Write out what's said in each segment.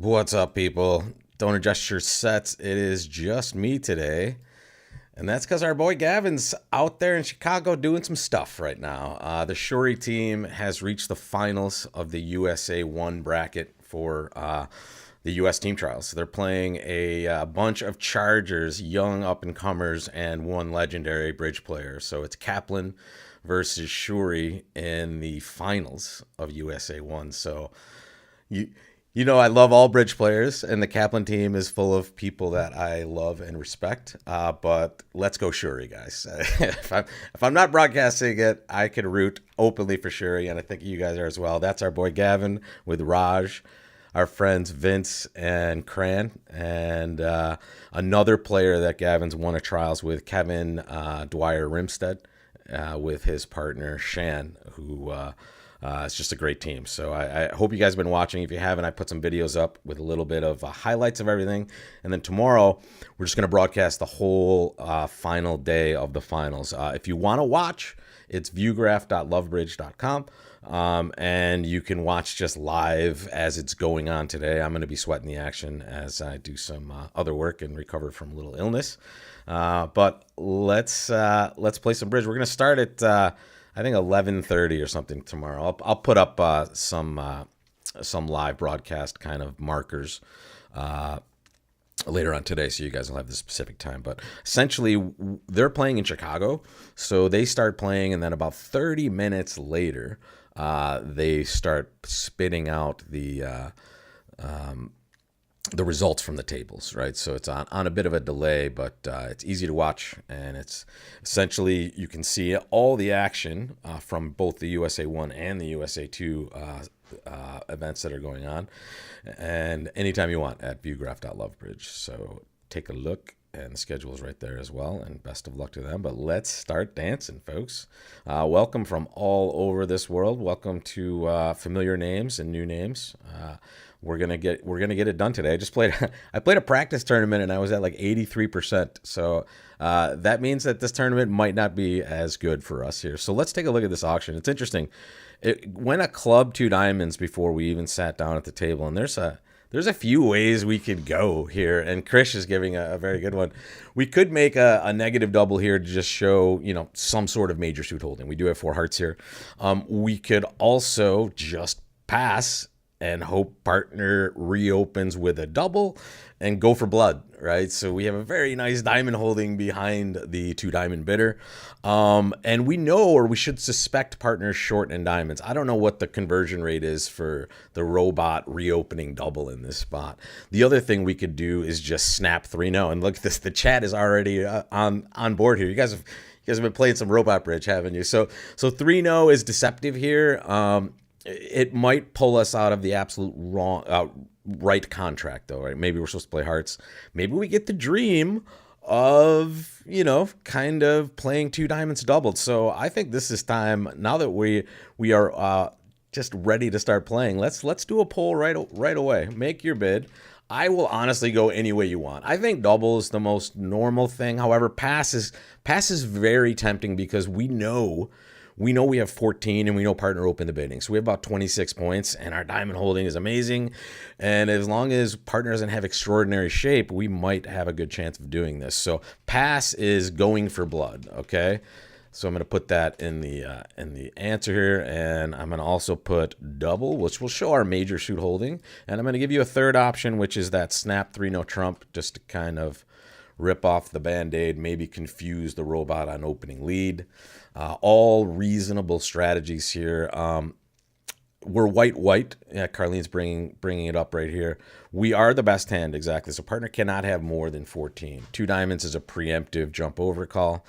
What's up, people? Don't adjust your sets. It is just me today. And that's because our boy Gavin's out there in Chicago doing some stuff right now. The Shuri team has reached the finals of the USA 1 bracket for the U.S. team trials. They're playing a bunch of Chargers, young up-and-comers, and one legendary bridge player. So it's Kaplan versus Shuri in the finals of USA 1. So you I love all bridge players, and the Kaplan team is full of people that I love and respect. But let's go Shuri, guys. if I'm not broadcasting it, I could root openly for Shuri, and I think you guys are as well. That's our boy Gavin with Raj, our friends Vince and Cran, and another player that Gavin's won a trials with, Kevin Dwyer Rimstead, with his partner Shan, who it's just a great team. So I hope you guys have been watching. If you haven't, I put some videos up with a little bit of highlights of everything. And then tomorrow, we're just going to broadcast the whole final day of the finals. If you want to watch, it's viewgraph.lovebridge.com. And you can watch just live as it's going on today. I'm going to be sweating the action as I do some other work and recover from a little illness. But let's play some bridge. We're going to start at I think 11:30 or something tomorrow. I'll put up some live broadcast kind of markers later on today, so you guys will have the specific time. But essentially, they're playing in Chicago, so they start playing, and then about 30 minutes later, they start spitting out the results from the tables, right? So it's on a bit of a delay, but it's easy to watch, and it's essentially you can see all the action from both the USA 1 and the USA 2 events that are going on, and anytime you want at viewgraph.lovebridge. So take a look, and the schedule is right there as well, and best of luck to them. But let's start dancing, folks. Welcome from all over this world. Welcome to familiar names and new names. We're gonna get it done today. I played a practice tournament and I was at like 83%. So that means that this tournament might not be as good for us here. So let's take a look at this auction. It's interesting. It went a club 2 diamonds before we even sat down at the table, and there's a few ways we could go here, and Krish is giving a very good one. We could make a negative double here to just show, some sort of major suit holding. We do have 4 hearts here. We could also just pass and hope partner reopens with a double and go for blood, right? So we have a very nice diamond holding behind the 2 diamond bidder. And we know, or we should suspect, partners short in diamonds. I don't know what the conversion rate is for the robot reopening double in this spot. The other thing we could do is just snap 3-0. And look at this, the chat is already on board here. You guys have been playing some robot bridge, haven't you? So 3-0 is deceptive here. It might pull us out of the absolute wrong right contract, though, right? Maybe we're supposed to play hearts. Maybe we get the dream of, kind of playing 2 diamonds doubled. So I think this is time, now that we are just ready to start playing. Let's do a poll right away. Make your bid. I will honestly go any way you want. I think double is the most normal thing. However, pass is very tempting because we know we have 14 and we know partner opened the bidding. So we have about 26 points and our diamond holding is amazing. And as long as partner doesn't have extraordinary shape, we might have a good chance of doing this. So pass is going for blood, okay? So I'm going to put that in the answer here, and I'm going to also put double, which will show our major suit holding. And I'm going to give you a third option, which is that snap 3-no trump, just to kind of rip off the Band-Aid, maybe confuse the robot on opening lead. All reasonable strategies here. We're white. Yeah, Carlene's bringing it up right here. We are the best hand, exactly. So partner cannot have more than 14. 2 diamonds is a preemptive jump over call.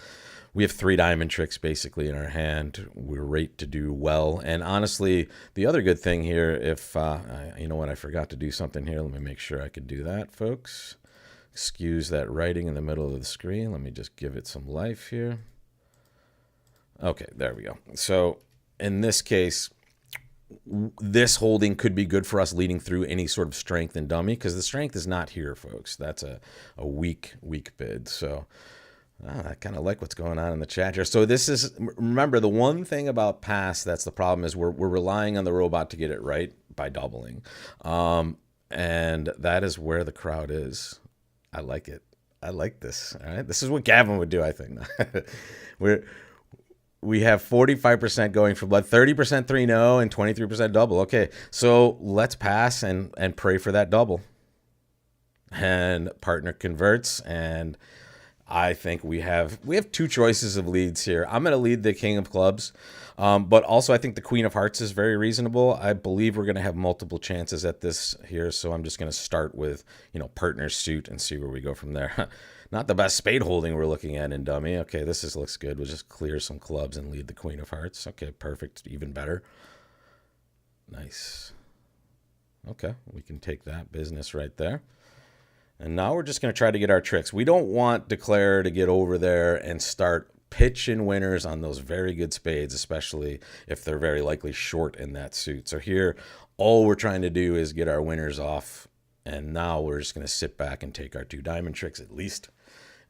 We have 3 diamond tricks basically in our hand. We're rate to do well. And honestly, the other good thing here, if you know what, I forgot to do something here. Let me make sure I can do that, folks. Excuse that writing in the middle of the screen. Let me just give it some life here. Okay, there we go. So in this case, this holding could be good for us leading through any sort of strength and dummy, because the strength is not here, folks. That's a weak bid. So I kind of like what's going on in the chat here. So this is, remember, the one thing about pass that's the problem is we're relying on the robot to get it right by doubling. And that is where the crowd is. I like it. I like this. All right. This is what Gavin would do, I think. We have 45% going for blood, 30% 3-no, and 23% double. Okay. So let's pass and pray for that double. And partner converts, and I think we have two choices of leads here. I'm going to lead the king of clubs, but also I think the queen of hearts is very reasonable. I believe we're going to have multiple chances at this here, so I'm just going to start with partner suit and see where we go from there. Not the best spade holding we're looking at in dummy. Okay, this looks good. We'll just clear some clubs and lead the queen of hearts. Okay, perfect. Even better. Nice. Okay, we can take that business right there. And now we're just going to try to get our tricks. We don't want Declare to get over there and start pitching winners on those very good spades, especially if they're very likely short in that suit. So here, all we're trying to do is get our winners off. And now we're just going to sit back and take our 2 diamond tricks at least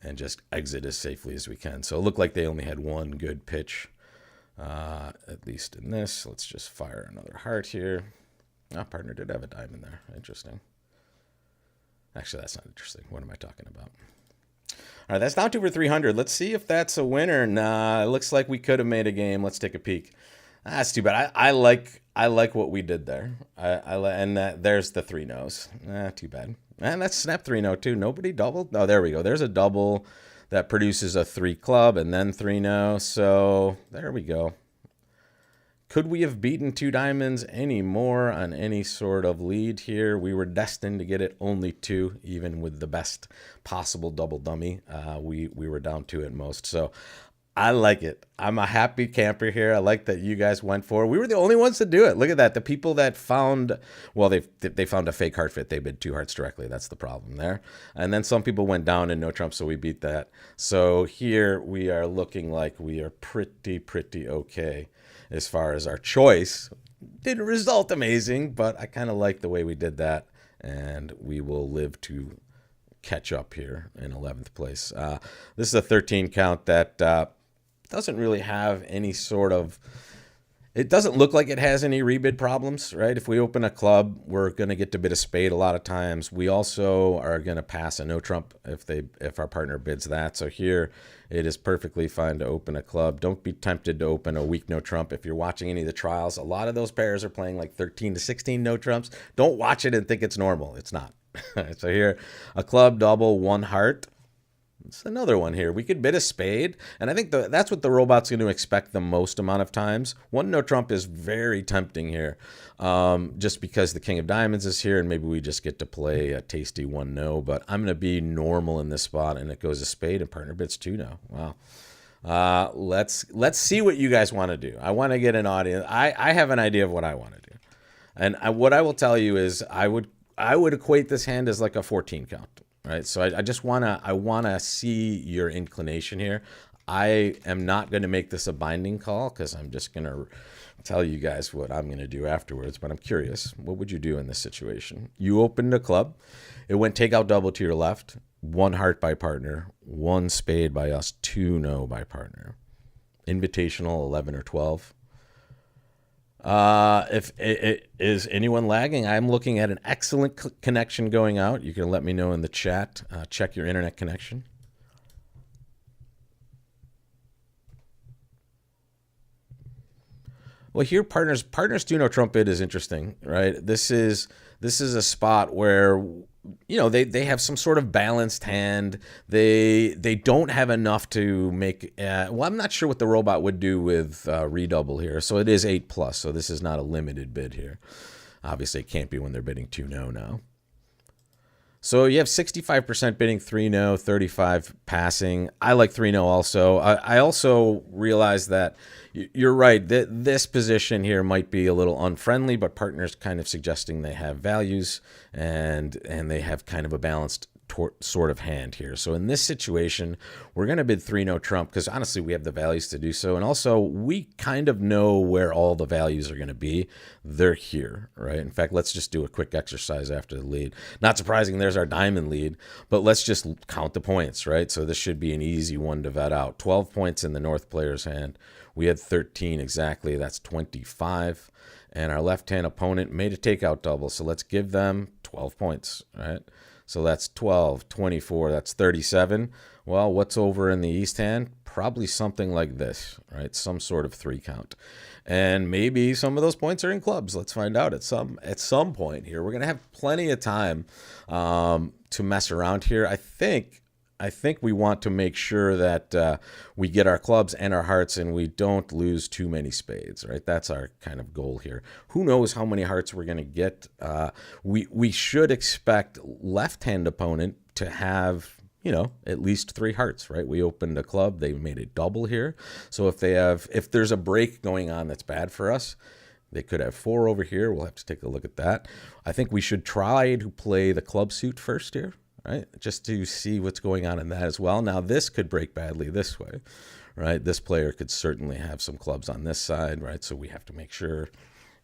and just exit as safely as we can. So it looked like they only had one good pitch, at least in this. Let's just fire another heart here. Partner did have a diamond there. Interesting. Actually, that's not interesting. What am I talking about? All right, that's down 2 for 300. Let's see if that's a winner. Nah, it looks like we could have made a game. Let's take a peek. That's too bad. I like what we did there. There's the 3 no's. Too bad. And that's snap 3-no too. Nobody doubled. No, there we go. There's a double that produces a 3 club and then 3-no. So there we go. Could we have beaten 2 diamonds any more on any sort of lead here? We were destined to get it only 2, even with the best possible double dummy. We were down 2 at most. So I like it. I'm a happy camper here. I like that you guys went for it. We were the only ones to do it. Look at that. The people that found, well, they found a fake heart fit. They bid 2 hearts directly. That's the problem there. And then some people went down in no trump, so we beat that. So here we are looking like we are pretty okay as far as our choice. Didn't result amazing, but I kind of like the way we did that. And we will live to catch up here in 11th place. This is a 13 count that doesn't really have any sort of, it doesn't look like it has any rebid problems, right? If we open a club, we're going to get to bid a spade a lot of times. We also are going to pass a no trump if our partner bids that. So here it is perfectly fine to open a club. Don't be tempted to open a weak no trump. If you're watching any of the trials, a lot of those pairs are playing like 13 to 16 no trumps. Don't watch it and think it's normal. It's not. So here, a club, double, 1 heart. It's another one here. We could bid a spade, and I think that's what the robot's going to expect the most amount of times. 1 no trump is very tempting here, just because the king of diamonds is here, and maybe we just get to play a tasty 1 no. But I'm going to be normal in this spot, and it goes a spade, and partner bids 2 no. Wow. Let's see what you guys want to do. I want to get an audience. I have an idea of what I want to do, and what I will tell you is I would equate this hand as like a 14 count. Right, so I just wanna see your inclination here. I am not going to make this a binding call because I'm just going to tell you guys what I'm going to do afterwards. But I'm curious, what would you do in this situation? You opened a club, it went takeout double to your left, 1 heart by partner, 1 spade by us, 2 no by partner. Invitational 11 or 12. If it is anyone lagging, I'm looking at an excellent connection going out. You can let me know in the chat. Check your internet connection. Well, here partners do no trump bid is interesting, right? This is a spot where they have some sort of balanced hand. They don't have enough to make. I'm not sure what the robot would do with redouble here. So it is 8+. So this is not a limited bid here. Obviously, it can't be when they're bidding 2 no now. So you have 65% bidding 3 no, 35 passing. I like 3 no also. I also realize that you're right. This position here might be a little unfriendly, but partners kind of suggesting they have values and they have kind of a balanced sort of hand here. So in this situation, we're going to bid 3 no trump because honestly, we have the values to do so. And also, we kind of know where all the values are going to be. They're here, right? In fact, let's just do a quick exercise after the lead. Not surprising, there's our diamond lead, but let's just count the points, right? So this should be an easy one to vet out. 12 points in the north player's hand. We had 13 exactly. That's 25. And our left-hand opponent made a takeout double. So let's give them 12 points, right? So that's 12, 24, that's 37. Well, what's over in the East hand? Probably something like this, right? Some sort of 3 count. And maybe some of those points are in clubs. Let's find out at some point here. We're going to have plenty of time to mess around here. I think we want to make sure that we get our clubs and our hearts and we don't lose too many spades, right? That's our kind of goal here. Who knows how many hearts we're going to get? We should expect left-hand opponent to have, at least 3 hearts, right? We opened a club. They made a double here. So if there's a break going on that's bad for us, they could have 4 over here. We'll have to take a look at that. I think we should try to play the club suit first here, right? Just to see what's going on in that as well. Now, this could break badly this way, right? This player could certainly have some clubs on this side, right? So we have to make sure,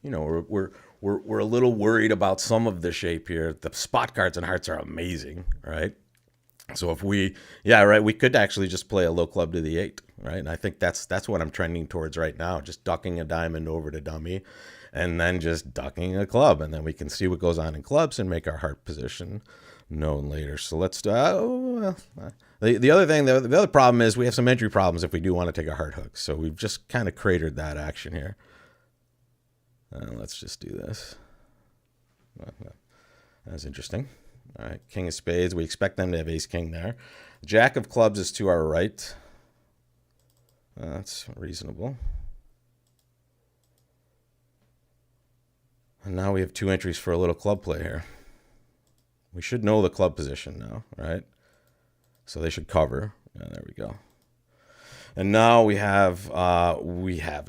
we're a little worried about some of the shape here. The spot cards and hearts are amazing, right? So if we could actually just play a low club to the 8, right? And I think that's what I'm trending towards right now, just ducking a diamond over to dummy and then just ducking a club. And then we can see what goes on in clubs and make our heart position known later. So let's the other thing, the other problem is we have some entry problems if we do want to take a heart hook. So we've just kind of cratered that action here. Let's just do this. That's interesting. All right, king of spades. We expect them to have ace king there. Jack of clubs is to our right. That's reasonable. And now we have 2 entries for a little club play here. We should know the club position now, right? So they should cover. Yeah, there we go. And now we have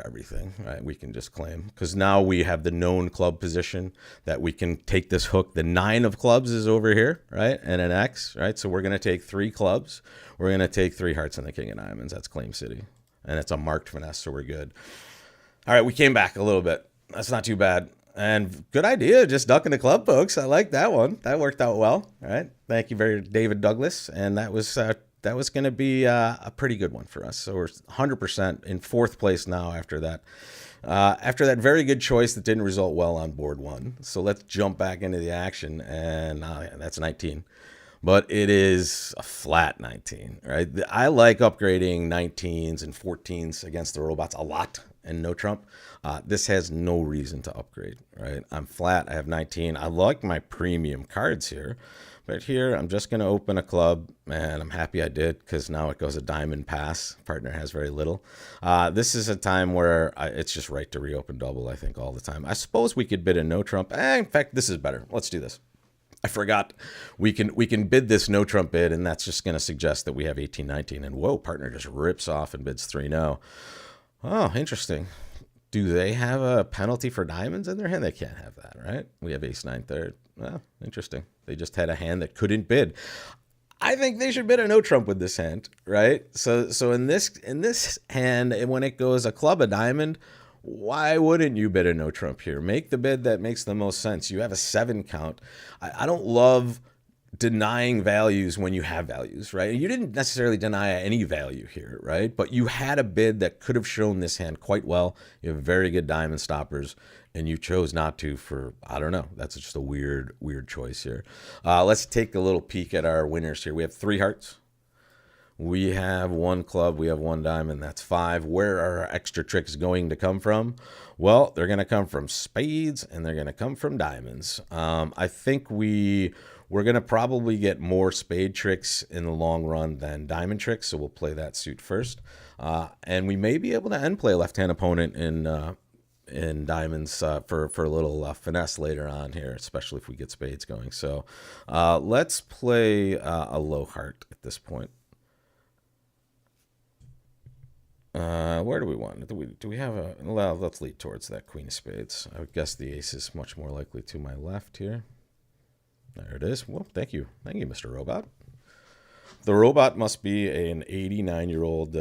everything, right? We can just claim because now we have the known club position that we can take this hook. The 9 of clubs is over here, right? And an X, right? So we're going to take 3 clubs. We're going to take 3 hearts and the king of diamonds. That's claim city. And it's a marked finesse, so we're good. All right, we came back a little bit. That's not too bad. And good idea, just ducking the club, folks. I like that one. That worked out well. All right. Thank you very David Douglas. And that was going to be a pretty good one for us. So we're 100% in 4th place now after that. After that very good choice that didn't result well on board 1. So let's jump back into the action. And that's 19. But it is a flat 19, right? I like upgrading 19s and 14s against the robots a lot and no trump. This has no reason to upgrade, right? I'm flat. I have 19. I like my premium cards here. But here, I'm just going to open a club, and I'm happy I did because now it goes a diamond pass. Partner has very little. This is a time where it's just right to reopen double, I think, all the time. I suppose we could bid a no trump. In fact, this is better. Let's do this. I forgot. We can bid this no trump bid, and that's just going to suggest that we have 18, 19. And whoa, partner just rips off and bids 3-0. Oh, interesting. Do they have a penalty for diamonds in their hand? They can't have that, right? We have ace 9 third. Well, interesting. They just had a hand that couldn't bid. I think they should bid a no trump with this hand, right? So in this hand, when it goes a club, a diamond, why wouldn't you bid a no trump here? Make the bid that makes the most sense. You have a 7 count. I don't love denying values when you have values, right? You didn't necessarily deny any value here, right? But you had a bid that could have shown this hand quite well. You have very good diamond stoppers, and you chose not to for, I don't know. That's just a weird choice here. Let's take a little peek at our winners here. We have 3 hearts. We have 1 club. We have 1 diamond. That's 5. Where are our extra tricks going to come from? Well, they're going to come from spades, and they're going to come from diamonds. I think we're going to probably get more spade tricks in the long run than diamond tricks, so we'll play that suit first. And we may be able to end play a left-hand opponent in diamonds for a little finesse later on here, especially if we get spades going. So let's play a low heart at this point. Where do we want? Do we have a... Well, let's lead towards that queen of spades. I would guess the ace is much more likely to my left here. There it is. Well, thank you. Thank you, Mr. Robot. The robot must be an 89-year-old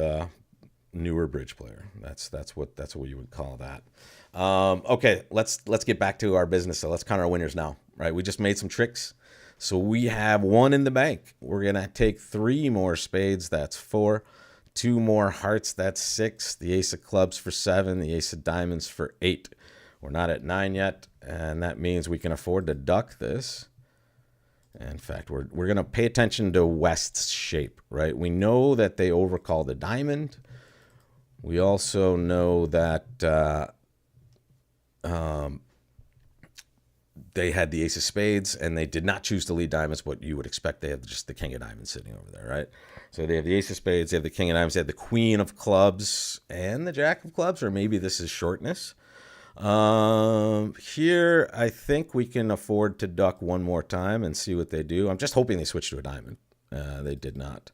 newer bridge player. That's what you would call that. Okay, let's get back to our business. So let's count our winners now. Right, we just made some tricks. So we have 1 in the bank. We're gonna take 3 more spades. That's 4. 2 more hearts. That's 6. The ace of clubs for 7. The ace of diamonds for 8. We're not at 9 yet, and that means we can afford to duck this. In fact, we're going to pay attention to West's shape, right? We know that they overcalled a diamond. We also know that they had the ace of spades, and they did not choose to lead diamonds. What you would expect, they have just the king of diamonds sitting over there, right? So they have the ace of spades, they have the king of diamonds, they have the queen of clubs, and the jack of clubs, or maybe this is shortness. Here, I think we can afford to duck one more time and see what they do. I'm just hoping they switch to a diamond. They did not.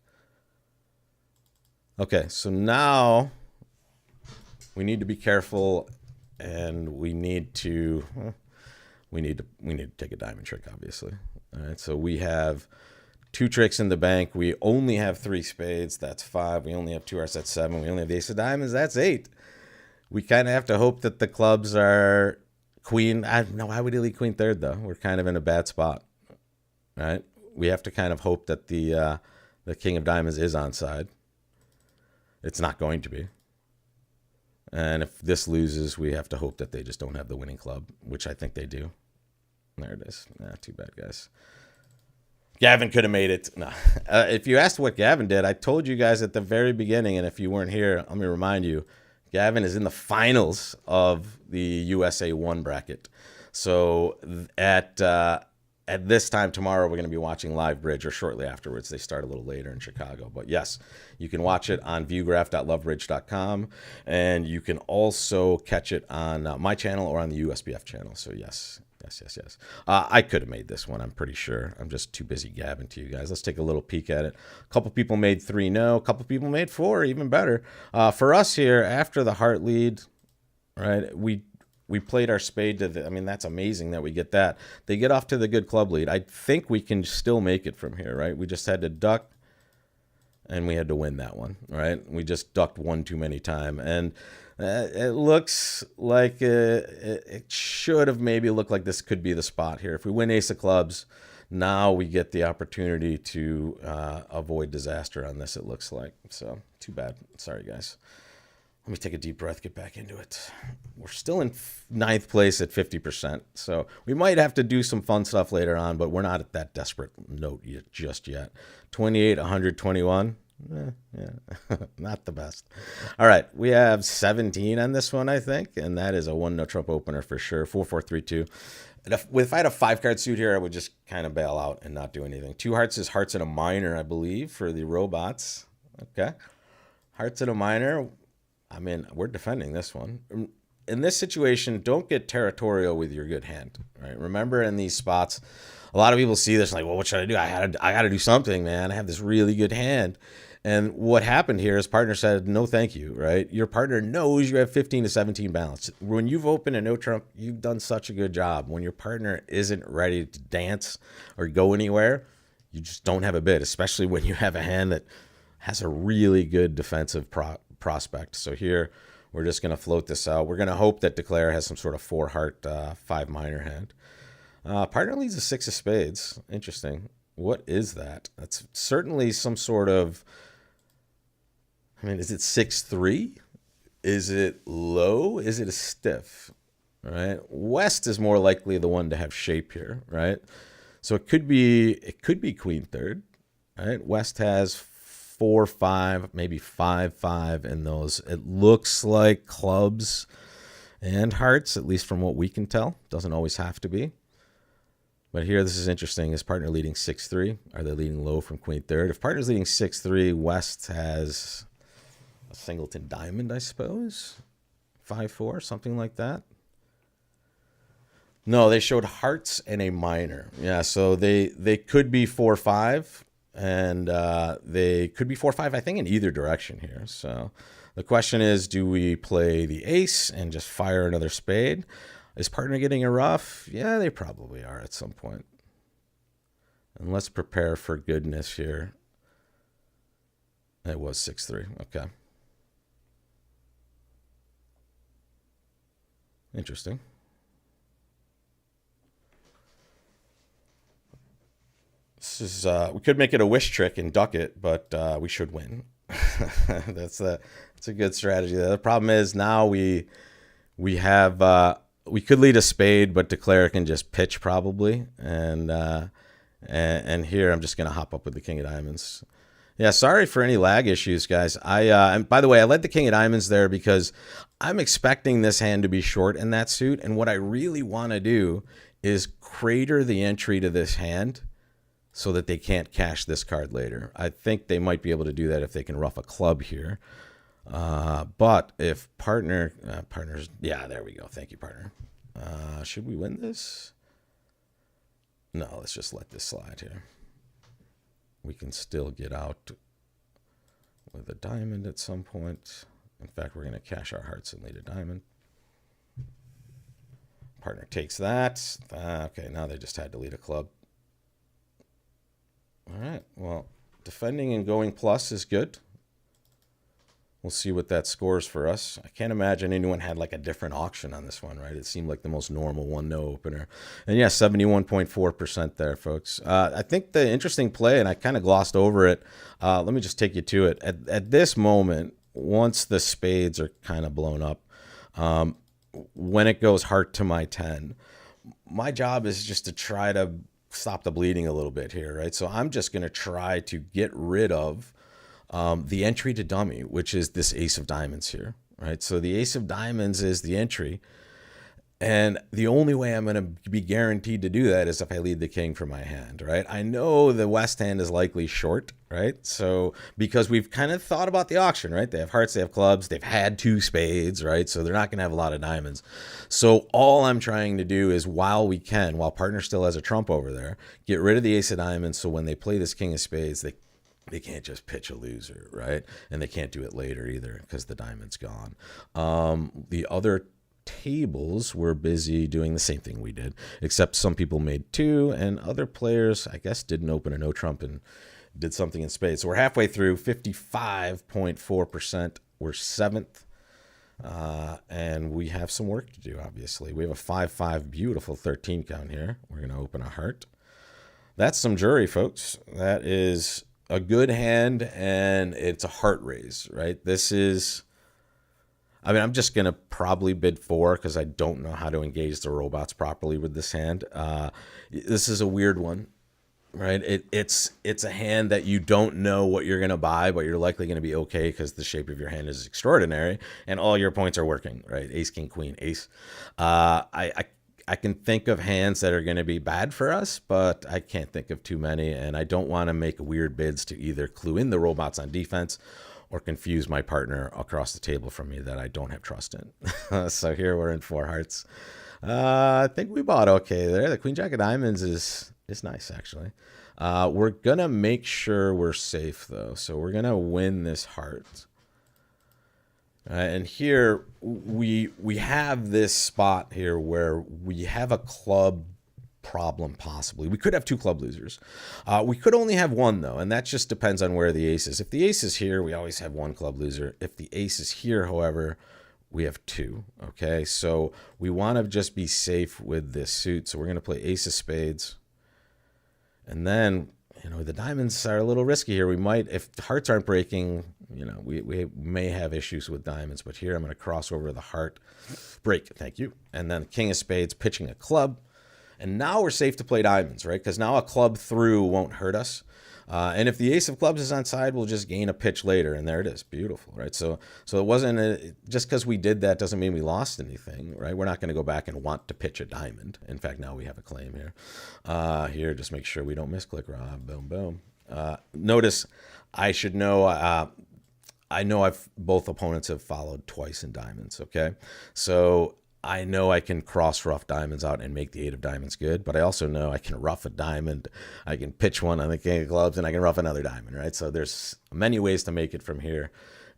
Okay, so now we need to be careful, and we need to take a diamond trick, obviously. All right, so we have 2 tricks in the bank. We only have 3 spades. That's 5. We only have 2 hearts. That's 7. We only have the ace of diamonds. That's 8. We kind of have to hope that the clubs are queen. I don't know. Why would he lead queen third, though? We're kind of in a bad spot, right? We have to kind of hope that the king of diamonds is onside. It's not going to be. And if this loses, we have to hope that they just don't have the winning club, which I think they do. There it is. Too bad, guys. Gavin could have made it. No. If you asked what Gavin did, I told you guys at the very beginning, and if you weren't here, let me remind you, Gavin is in the finals of the USA 1 bracket. So at this time tomorrow, we're going to be watching live bridge, or shortly afterwards. They start a little later in Chicago. But yes, you can watch it on viewgraph.lovebridge.com, and you can also catch it on my channel or on the USBF channel. So yes. I could have made this one, I'm pretty sure. I'm just too busy gabbing to you guys. Let's take a little peek at it. A couple people made 3 no. A couple people made 4, even better. For us here, after the heart lead, right, we played our spade to the, I mean, that's amazing that we get that. They get off to the good club lead. I think we can still make it from here, right? We just had to duck, and we had to win that one, right? We just ducked one too many times. And it looks like it should have maybe looked like this could be the spot here. If we win ace of clubs, now we get the opportunity to avoid disaster on this, it looks like. So, too bad. Sorry, guys. Let me take a deep breath, get back into it. We're still in 9th place at 50%, so we might have to do some fun stuff later on, but we're not at that desperate note just yet. 28, 121. Yeah, not the best. All right, we have 17 on this one, I think, and that is a 1-no trump opener for sure. 4-4-3-2. If I had a 5-card suit here, I would just kind of bail out and not do anything. 2 hearts is hearts and a minor, I believe, for the robots. Okay, hearts and a minor. I mean, we're defending this one. In this situation, don't get territorial with your good hand, right? Remember, in these spots, a lot of people see this like, well, what should I do? I got to do something, man. I have this really good hand. And what happened here is partner said, no, thank you, right? Your partner knows you have 15 to 17 balance. When you've opened a no trump, you've done such a good job. When your partner isn't ready to dance or go anywhere, you just don't have a bid, especially when you have a hand that has a really good defensive prospect. So here, we're just going to float this out. We're going to hope that Declare has some sort of 4-heart, 5 minor hand. Partner leads a 6 of spades. Interesting. What is that? That's certainly some sort of, I mean, is it 6-3? Is it low? Is it a stiff? Right? West is more likely the one to have shape here, right? So it could be queen third, right? West has 4-5, maybe 5-5 in those. It looks like clubs and hearts, at least from what we can tell. Doesn't always have to be. But here, this is interesting. Is partner leading 6-3? Are they leading low from queen third? If partner's leading 6-3, West has a singleton diamond, I suppose. 5-4, something like that. No, they showed hearts and a minor. Yeah, so they could be 4-5, and they could be 4-5, I think, in either direction here. So the question is, do we play the ace and just fire another spade? Is partner getting a rough? Yeah, they probably are at some point. And let's prepare for goodness here. It was 6-3. Okay. Interesting. This is we could make it a wish trick and duck it, but we should win. That's a good strategy. The problem is now we have we could lead a spade, but Declare can just pitch probably, and And here I'm just going to hop up with the king of diamonds. Yeah, sorry for any lag issues, guys. And by the way, I led the king of diamonds there because I'm expecting this hand to be short in that suit. And what I really want to do is crater the entry to this hand so that they can't cash this card later. I think they might be able to do that if they can ruff a club here. But if partners, yeah, there we go. Thank you, partner. Should we win this? No, let's just let this slide here. We can still get out with a diamond at some point. In fact, we're going to cash our hearts and lead a diamond. Partner takes that. Okay, now they just had to lead a club. All right, well, defending and going plus is good. We'll see what that scores for us. I can't imagine anyone had like a different auction on this one, right? It seemed like the most normal one, no opener. And yeah, 71.4% there, folks. I think the interesting play, and I kind of glossed over it. Let me just take you to it. At this moment, once the spades are kind of blown up, when it goes heart to my 10, my job is just to try to stop the bleeding a little bit here, right? So I'm just going to try to get rid of the entry to dummy, which is this ace of diamonds here, right? So the ace of diamonds is the entry. And the only way I'm going to be guaranteed to do that is if I lead the king from my hand, right? I know the West hand is likely short, right? So because we've kind of thought about the auction, right? They have hearts, they have clubs, they've had two spades, right? So they're not going to have a lot of diamonds. So all I'm trying to do is while partner still has a trump over there, get rid of the ace of diamonds. So when they play this king of spades, they can't just pitch a loser, right? And they can't do it later either because the diamond's gone. The other tables were busy doing the same thing we did, except some people made two and other players, I guess, didn't open a no trump and did something in spades. So we're halfway through, 55.4%. We're seventh. And we have some work to do, obviously. We have a 5-5 beautiful 13 count here. We're going to open a heart. That's some Drury, folks. That is a good hand, and it's a heart raise, right? I'm just going to probably bid 4 because I don't know how to engage the robots properly with this hand. This is a weird one, right? It's a hand that you don't know what you're going to buy, but you're likely going to be okay because the shape of your hand is extraordinary and all your points are working, right? Ace, king, queen, ace. I can think of hands that are going to be bad for us, but I can't think of too many, and I don't want to make weird bids to either clue in the robots on defense or confuse my partner across the table from me that I don't have trust in. So here we're in 4 hearts. I think we bought okay there. The queen jack of diamonds is nice, actually. We're going to make sure we're safe, though, so we're going to win this heart. And here we have this spot here where we have a club problem possibly. We could have 2 club losers. We could only have 1 though, and that just depends on where the ace is. If the ace is here, we always have 1 club loser. If the ace is here, however, we have 2. Okay, so we want to just be safe with this suit. So we're going to play ace of spades, and then the diamonds are a little risky here. We might, if hearts aren't breaking, we may have issues with diamonds, but here I'm going to cross over the heart break. Thank you. And then king of spades pitching a club. And now we're safe to play diamonds, right? Because now a club through won't hurt us. And if the ace of clubs is on side, we'll just gain a pitch later. And there it is. Beautiful, right? So it wasn't just because we did that doesn't mean we lost anything, right? We're not going to go back and want to pitch a diamond. In fact, now we have a claim here. Here, just make sure we don't misclick, Rob. Boom, boom. Notice I should know. I know both opponents have followed twice in diamonds, okay? So I know I can cross rough diamonds out and make the 8 of diamonds good, but I also know I can rough a diamond, I can pitch one on the king of clubs, and I can rough another diamond, right? So there's many ways to make it from here.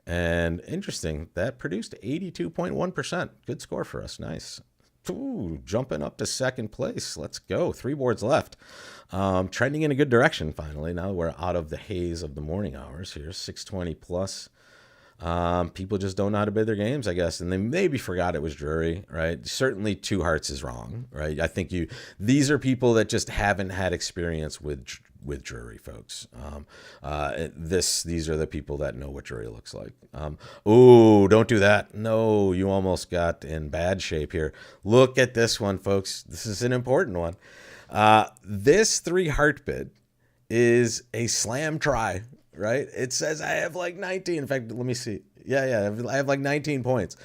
And interesting, that produced 82.1%. Good score for us. Nice. Ooh, jumping up to second place. Let's go. 3 boards left. Trending in a good direction finally. Now we're out of the haze of the morning hours here. 620 plus. People just don't know how to bid their games, I guess, and they maybe forgot it was Drury, right? Certainly 2 hearts is wrong, right? I think these are people that just haven't had experience with Drury, folks. These are the people that know what Drury looks like. Ooh, don't do that. No, you almost got in bad shape here. Look at this one, folks. This is an important one. This 3 heart bid is a slam try, right? It says I have like 19. In fact, let me see. Yeah, I have like 19 points.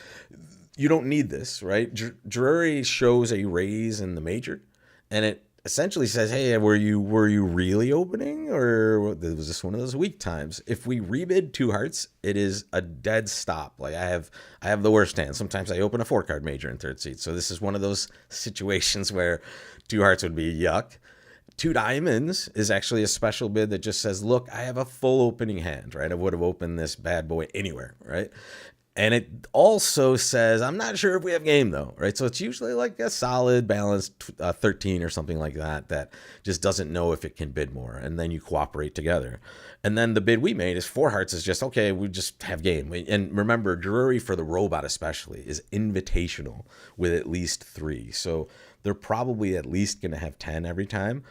You don't need this, right? Drury shows a raise in the major, and it essentially says, "Hey, were you really opening, or was this one of those weak times?" If we rebid 2 hearts, it is a dead stop. Like I have the worst hand. Sometimes I open a 4 card major in third seat, so this is one of those situations where 2 hearts would be yuck. 2 diamonds is actually a special bid that just says, look, I have a full opening hand, right? I would have opened this bad boy anywhere, right? And it also says, I'm not sure if we have game though, right? So it's usually like a solid balanced 13 or something like that, that just doesn't know if it can bid more. And then you cooperate together. And then the bid we made is 4 hearts is just, okay, we just have game. And remember, Drury for the robot especially is invitational with at least 3. So they're probably at least going to have 10 every time.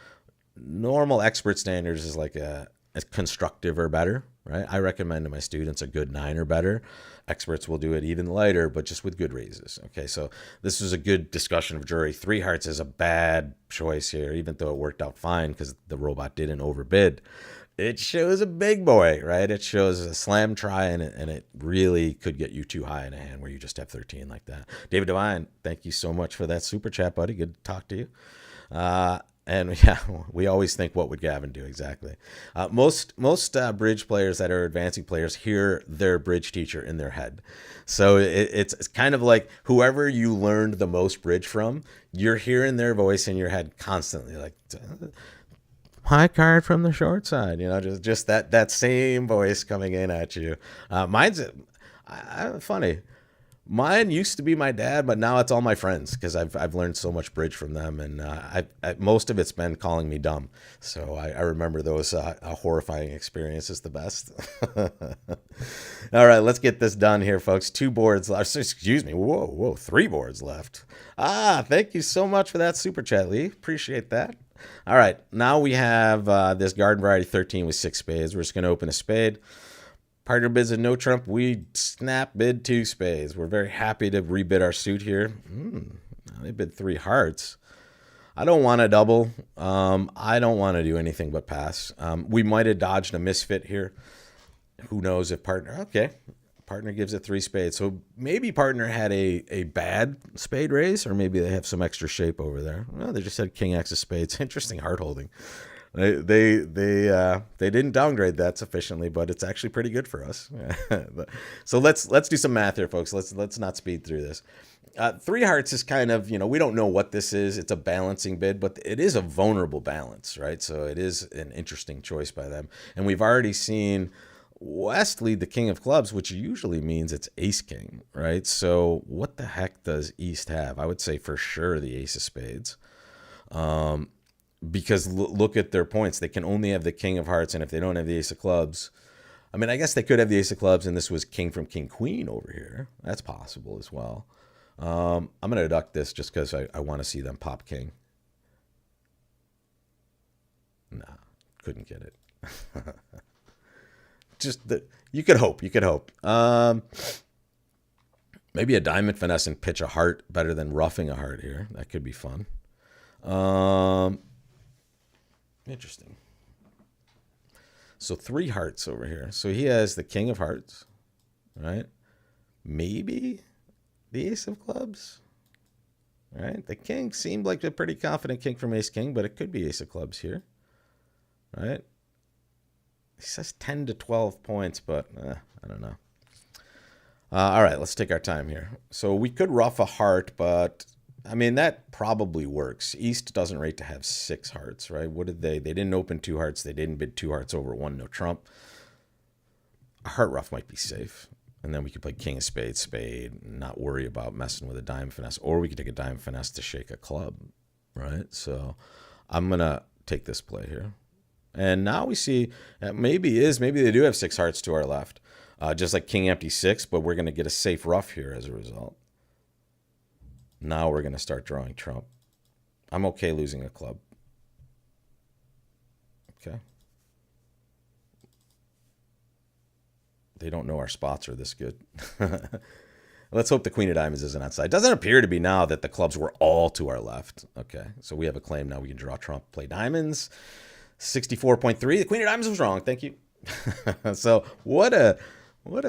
Normal expert standards is like a constructive or better, right? I recommend to my students a good 9 or better. Experts will do it even lighter, but just with good raises. Okay, so this was a good discussion of Drury. 3 hearts is a bad choice here, even though it worked out fine because the robot didn't overbid. It shows a big boy, right? It shows a slam try, and it really could get you too high in a hand where you just have 13 like that. David Devine, thank you so much for that super chat, buddy. Good to talk to you. And yeah, we always think, what would Gavin do exactly? Most bridge players that are advancing players hear their bridge teacher in their head. So it's kind of like whoever you learned the most bridge from, you're hearing their voice in your head constantly, like high card from the short side, just that same voice coming in at you. Mine's funny. Mine used to be my dad, but now it's all my friends because I've learned so much bridge from them, and most of it's been calling me dumb. So I remember those horrifying experiences the best. All right, let's get this done here, folks. 2 boards left. Excuse me. Whoa, 3 boards left. Thank you so much for that super chat, Lee. Appreciate that. All right, now we have this garden variety 13 with 6 spades. We're just going to open a spade. Partner bids a no trump. We snap bid 2 spades. We're very happy to rebid our suit here. They bid 3 hearts. I don't want to double. I don't want to do anything but pass. We might have dodged a misfit here. Who knows if partner... Okay. Partner gives it 3 spades. So maybe partner had a bad spade raise, or maybe they have some extra shape over there. Well, they just had king X of spades. Interesting heart holding. They didn't downgrade that sufficiently, but it's actually pretty good for us. So let's do some math here, folks. Let's not speed through this. 3 hearts is kind of, we don't know what this is. It's a balancing bid, but it is a vulnerable balance, right? So it is an interesting choice by them. And we've already seen West lead the king of clubs, which usually means it's ace king, right? So what the heck does East have? I would say for sure the ace of spades. Because look at their points. They can only have the king of hearts, and if they don't have the ace of clubs, I mean, I guess they could have the ace of clubs, and this was king from king queen over here. That's possible as well. I'm going to deduct this just because I want to see them pop king. Nah, couldn't get it. You could hope. Maybe a diamond finesse and pitch a heart better than roughing a heart here. That could be fun. Interesting. So 3 hearts over here. So he has the king of hearts, right? Maybe the ace of clubs, right? The king seemed like a pretty confident king from ace king, but it could be ace of clubs here, right? He says 10 to 12 points, but I don't know. All right, let's take our time here. So we could rough a heart, but I mean, that probably works. East doesn't rate to have 6 hearts, right? What did they? They didn't open 2 hearts. They didn't bid 2 hearts over 1 no trump. A heart rough might be safe. And then we could play king of spades, spade, and not worry about messing with a diamond finesse. Or we could take a diamond finesse to shake a club, right? So I'm going to take this play here. And now we see maybe they do have 6 hearts to our left. Just like king empty 6, but we're going to get a safe rough here as a result. Now we're going to start drawing trump. I'm okay losing a club. Okay. They don't know our spots are this good. Let's hope the queen of diamonds isn't outside. Doesn't appear to be now that the clubs were all to our left. Okay, so we have a claim now. We can draw trump, play diamonds. 64.3. The queen of diamonds was wrong. Thank you. So what a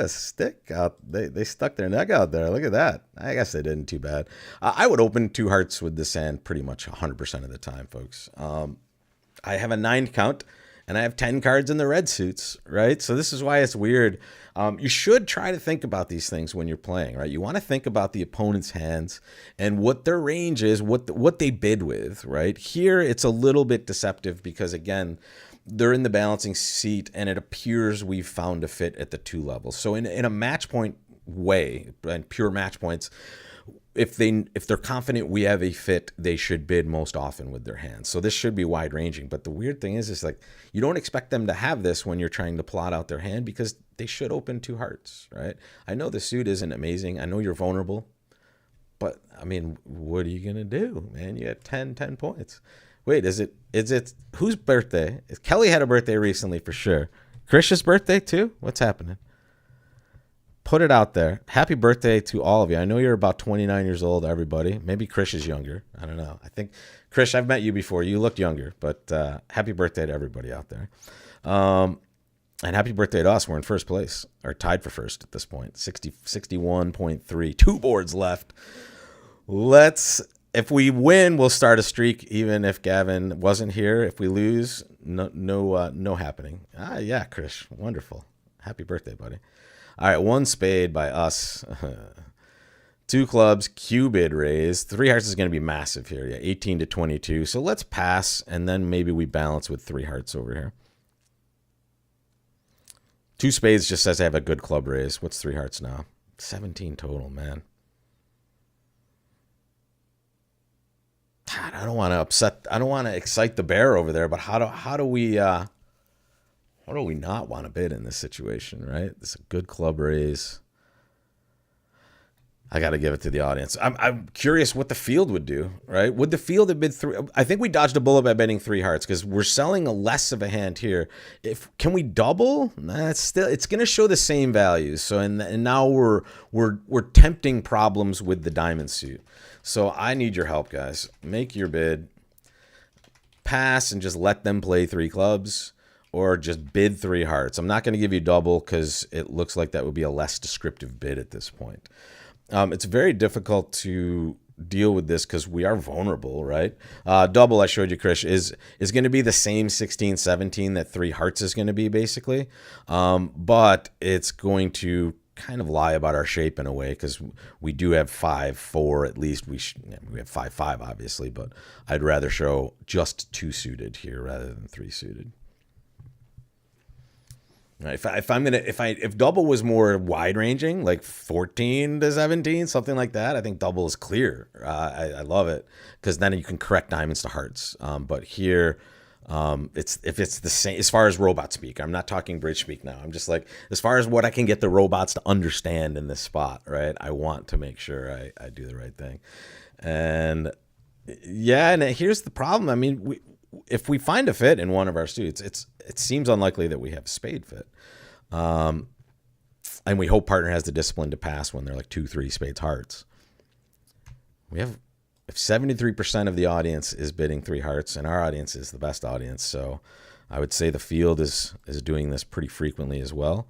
stick out. They stuck their neck out there. Look at that. I guess they didn't too bad. I would open 2 hearts with this hand pretty much 100% of the time, folks. I have a 9 count. And I have 10 cards in the red suits, right? So this is why it's weird. You should try to think about these things when you're playing, right? You want to think about the opponent's hands and what their range is, what they bid with, right? Here, it's a little bit deceptive because, again, they're in the balancing seat, and it appears we've found a fit at the 2 levels. So in a match point way, and pure match points, if they're confident we have a fit, they should bid most often with their hands. So this should be wide ranging. But the weird thing is like you don't expect them to have this when you're trying to plot out their hand because they should open 2 hearts, right? I know the suit isn't amazing. I know you're vulnerable, but I mean, what are you gonna do, man? You had 10 points. Wait, is it whose birthday? Kelly had a birthday recently for sure. Krish's birthday too? What's happening? Put it out there. Happy birthday to all of you. I know you're about 29 years old, everybody. Maybe Krish is younger. I don't know. I think, Krish, I've met you before. You look younger, but happy birthday to everybody out there. And happy birthday to us. We're in first place, or tied for first at this point. 61.3. 2 boards left. If we win, we'll start a streak, even if Gavin wasn't here. If we lose, no happening. Yeah, Krish. Wonderful. Happy birthday, buddy. All right, 1 spade by us. 2 clubs, Q bid raise. 3 hearts is going to be massive here. Yeah, 18 to 22. So let's pass, and then maybe we balance with 3 hearts over here. 2 spades just says I have a good club raise. What's 3 hearts now? 17 total, man. God, I don't want to excite the bear over there, but how do we not want to bid in this situation, right? This is a good club raise. I got to give it to the audience. I'm curious what the field would do, right? Would the field have bid 3? I think we dodged a bullet by betting 3 hearts because we're selling a less of a hand here. Can we double? Nah, it's going to show the same values. So and now we're tempting problems with the diamond suit. So I need your help, guys. Make your bid. Pass and just let them play 3 clubs. Or just bid 3 hearts. I'm not going to give you double because it looks like that would be a less descriptive bid at this point. It's very difficult to deal with this because we are vulnerable, right? Double, I showed you, Krish, is going to be the same 16, 17 that 3 hearts is going to be, basically. But it's going to kind of lie about our shape in a way because we do have 5-4 at least. We have 5-5, obviously, but I'd rather show just 2 suited here rather than 3 suited. If double was more wide ranging, like 14 to 17, something like that, I think double is clear. I love it because then you can correct diamonds to hearts. But here, it's the same as far as robot speak. I'm not talking bridge speak now. I'm just like as far as what I can get the robots to understand in this spot, right? I want to make sure I do the right thing. And yeah, and here's the problem. I mean, if we find a fit in one of our suits, it seems unlikely that we have a spade fit. And we hope partner has the discipline to pass when they're like 2-3 spades hearts. If 73% of the audience is bidding 3 hearts, and our audience is the best audience, so I would say the field is doing this pretty frequently as well.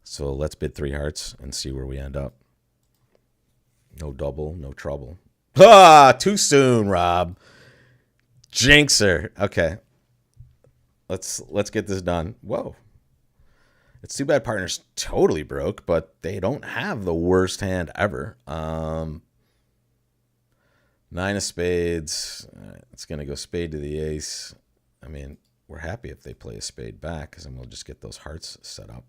So let's bid 3 hearts and see where we end up. No double, no trouble. Too soon, Rob. Jinxer. Okay. Let's get this done. Whoa. It's too bad partner's totally broke, but they don't have the worst hand ever. 9 of spades. It's going to go spade to the ace. I mean, we're happy if they play a spade back because then we'll just get those hearts set up.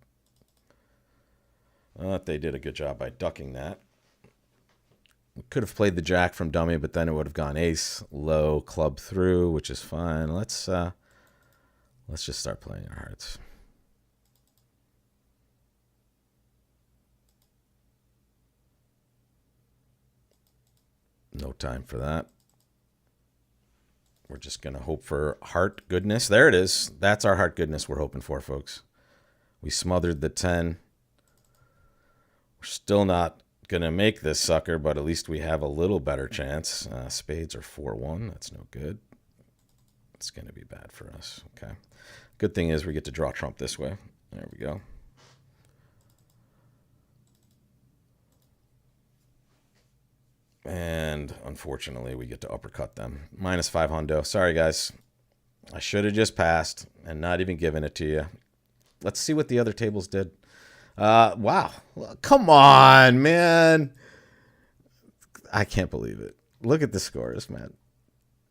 They did a good job by ducking that. We could have played the jack from dummy, but then it would have gone ace, low, club through, which is fine. Let's just start playing our hearts. No time for that. We're just going to hope for heart goodness. There it is. That's our heart goodness we're hoping for, folks. We smothered the 10. We're still not gonna make this sucker, but at least we have a little better chance. Spades are 4-1. That's no good. It's gonna be bad for us. Okay. Good thing is we get to draw trump this way. There we go. And unfortunately, we get to uppercut them. -5 hundo. Sorry, guys. I should have just passed and not even given it to you. Let's see what the other tables did. Wow. Come on, man. I can't believe it. Look at the scores, man.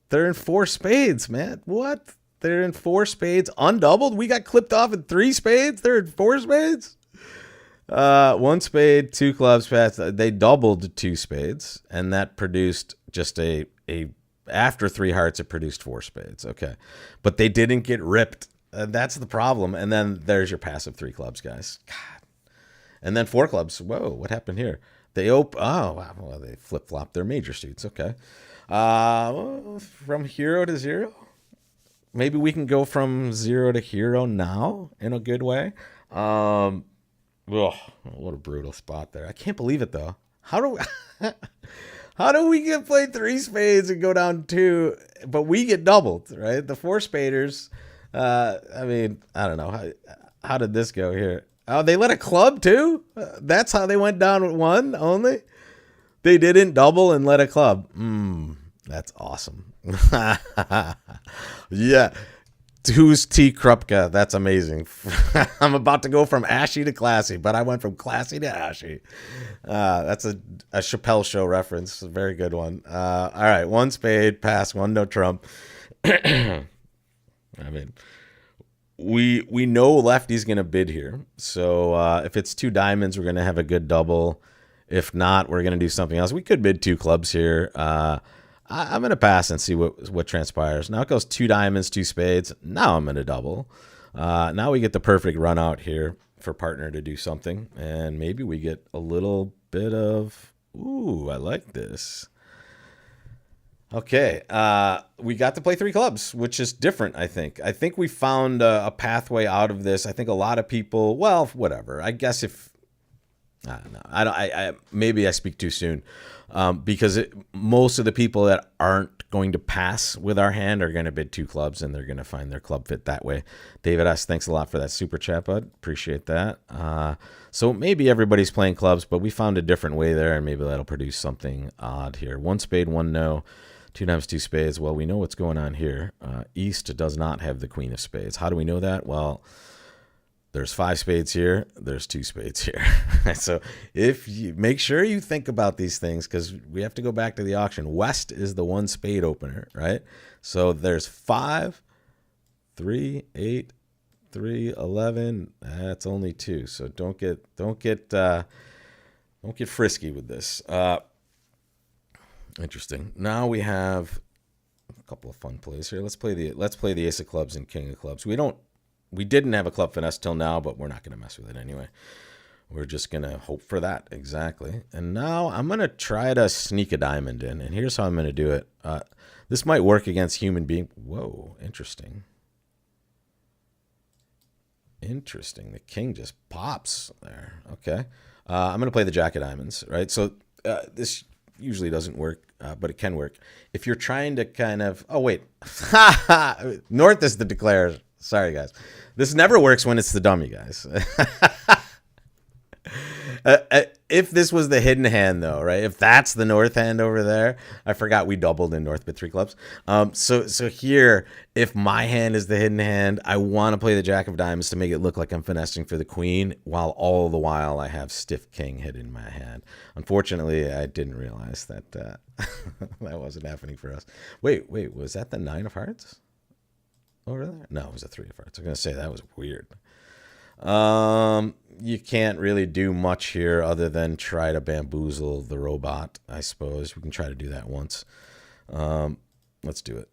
They're in 4 spades, man. What? They're in 4 spades. Undoubled? We got clipped off in 3 spades? They're in 4 spades? 1 spade, 2 clubs passed. They doubled 2 spades, and that produced just a after 3 hearts, it produced 4 spades. Okay. But they didn't get ripped. That's the problem. And then there's your passive 3 clubs, guys. God. And then 4 clubs. Whoa, what happened here? They oh wow, well, they flip-flopped their major suits. Okay. From hero to 0? Maybe we can go from 0 to hero now in a good way. Ugh, what a brutal spot there. I can't believe it, though. How do we get played 3 spades and go down 2, but we get doubled, right? The 4 spaders. I mean, I don't know. How did this go here? Oh, they let a club too? That's how they went down with 1 only? They didn't double and let a club. That's awesome. Yeah. Who's T. Krupka? That's amazing. I'm about to go from ashy to classy, but I went from classy to ashy. That's a Chappelle Show reference. A very good one. All right. 1 spade, pass, 1 no trump. I mean, we know lefty's going to bid here. So if it's 2 diamonds, we're going to have a good double. If not, we're going to do something else. We could bid 2 clubs here. I'm going to pass and see what transpires. Now it goes 2 diamonds, 2 spades. Now I'm going to double. Now we get the perfect run out here for partner to do something. And maybe we get a little bit of, ooh, I like this. Okay. We got to play 3 clubs, which is different, I think. I think we found a pathway out of this. I think a lot of people, well, whatever. I guess if, I don't know. I maybe I speak too soon. Because most of the people that aren't going to pass with our hand are going to bid 2 clubs, and they're going to find their club fit that way. David S., thanks a lot for that super chat, bud. Appreciate that. So maybe everybody's playing clubs, but we found a different way there, and maybe that'll produce something odd here. 1 spade, 1 no, 2 times 2 spades. Well, we know what's going on here. East does not have the queen of spades. How do we know that? Well, there's 5 spades here. There's 2 spades here. So if you make sure you think about these things, because we have to go back to the auction. West is the 1 spade opener, right? So there's 5, 3, 8, 3, 11. That's only 2. So don't get frisky with this. Interesting. Now we have a couple of fun plays here. Let's play the ace of clubs and king of clubs. We didn't have a club finesse till now, but we're not going to mess with it anyway. We're just going to hope for that. Exactly. And now I'm going to try to sneak a diamond in. And here's how I'm going to do it. This might work against human being. Whoa, interesting. Interesting. The king just pops there. Okay. I'm going to play the jack of diamonds, right? So this usually doesn't work, but it can work. If you're trying to kind of... Oh, wait. North is the declare. Sorry, guys. This never works when it's the dummy, guys. If this was the hidden hand, though, right? If that's the north hand over there, I forgot we doubled in north bid 3 clubs. So here, if my hand is the hidden hand, I want to play the jack of diamonds to make it look like I'm finessing for the queen, while all the while I have stiff king hidden in my hand. Unfortunately, I didn't realize that that wasn't happening for us. Wait, was that the 9 of hearts over there? No, it was a 3 of hearts. I was going to say that was weird. You can't really do much here other than try to bamboozle the robot, I suppose. We can try to do that once. Let's do it.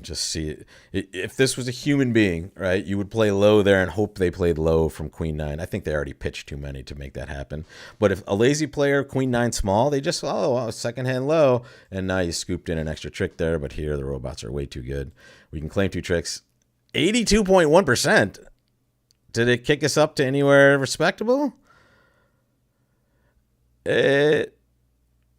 Just see it. If this was a human being, right, you would play low there and hope they played low from queen 9. I think they already pitched too many to make that happen. But if a lazy player, queen 9 small, they just, second hand low, and now you scooped in an extra trick there. But here the robots are way too good. We can claim 2 tricks. 82.1%. Did it kick us up to anywhere respectable? It,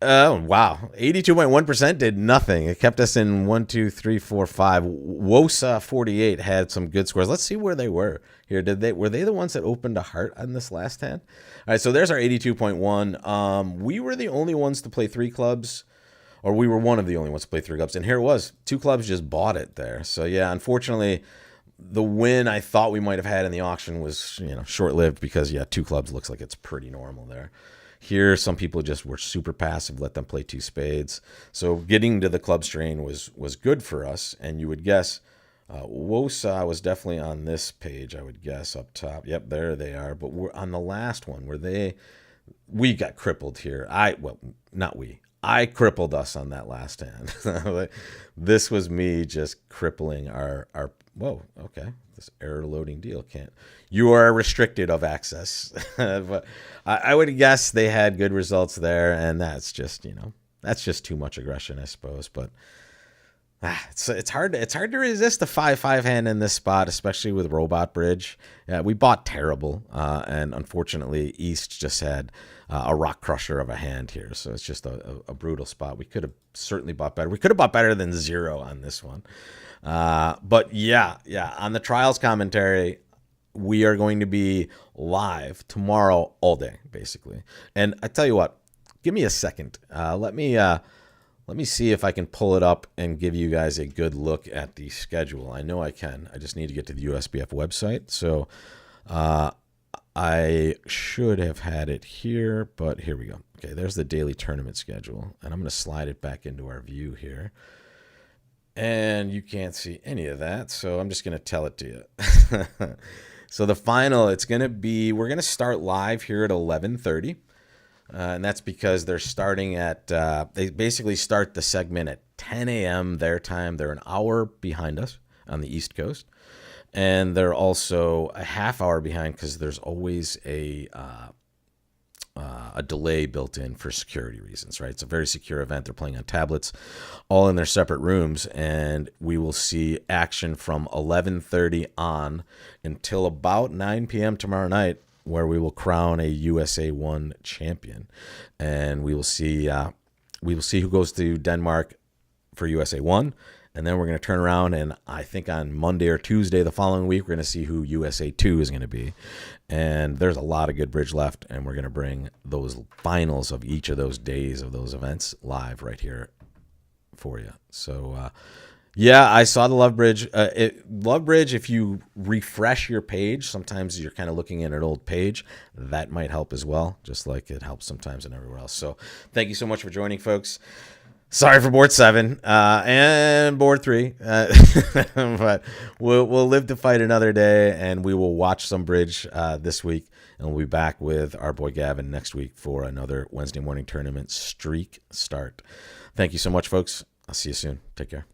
oh, wow. 82.1% did nothing. It kept us in 1, 2, 3, 4, 5. Wosa 48 had some good scores. Let's see where they were here. Were they the ones that opened a heart on this last hand? All right, so there's our 82.1. We were the only ones to play 3 clubs, or we were one of the only ones to play 3 clubs. And here it was. 2 clubs just bought it there. So yeah, unfortunately, the win I thought we might have had in the auction was, short-lived because, yeah, 2 clubs looks like it's pretty normal there. Here, some people just were super passive, let them play 2 spades. So getting to the club strain was good for us. And you would guess Wosa was definitely on this page, I would guess, up top. Yep, there they are. But we're on the last one we got crippled here. I crippled us on that last hand. This was me just crippling our whoa, okay. This error loading deal can't. You are restricted of access. But I would guess they had good results there, and that's just too much aggression, I suppose. But it's hard to resist the 5-5 hand in this spot, especially with Robot Bridge. We bought terrible, and unfortunately, East just had a rock crusher of a hand here, so it's just a brutal spot. We could have certainly bought better. We could have bought better than 0 on this one. But yeah, on the trials commentary, we are going to be live tomorrow all day, basically. And I tell you what, give me a second. Let me see if I can pull it up and give you guys a good look at the schedule. I know I can. I just need to get to the USBF website. So I should have had it here, but here we go. Okay, there's the daily tournament schedule. And I'm going to slide it back into our view here. And you can't see any of that, so I'm just going to tell it to you. So the final, we're going to start live here at 11:30. And that's because they're starting they basically start the segment at 10 a.m. their time. They're an hour behind us on the East Coast. And they're also a half hour behind because there's always a delay built in for security reasons, right? It's a very secure event. They're playing on tablets, all in their separate rooms, and we will see action from 11:30 on until about 9 p.m. tomorrow night, where we will crown a USA 1 champion, and we will see who goes to Denmark for USA 1. And then we're going to turn around, and I think on Monday or Tuesday the following week, we're going to see who USA 2 is going to be. And there's a lot of good bridge left, and we're going to bring those finals of each of those days of those events live right here for you. So, yeah, I saw the Love Bridge. Love Bridge, if you refresh your page, sometimes you're kind of looking at an old page. That might help as well, just like it helps sometimes and everywhere else. So thank you so much for joining, folks. Sorry for board 7 and board 3, but we'll live to fight another day, and we will watch some bridge this week, and we'll be back with our boy Gavin next week for another Wednesday morning tournament streak start. Thank you so much, folks. I'll see you soon. Take care.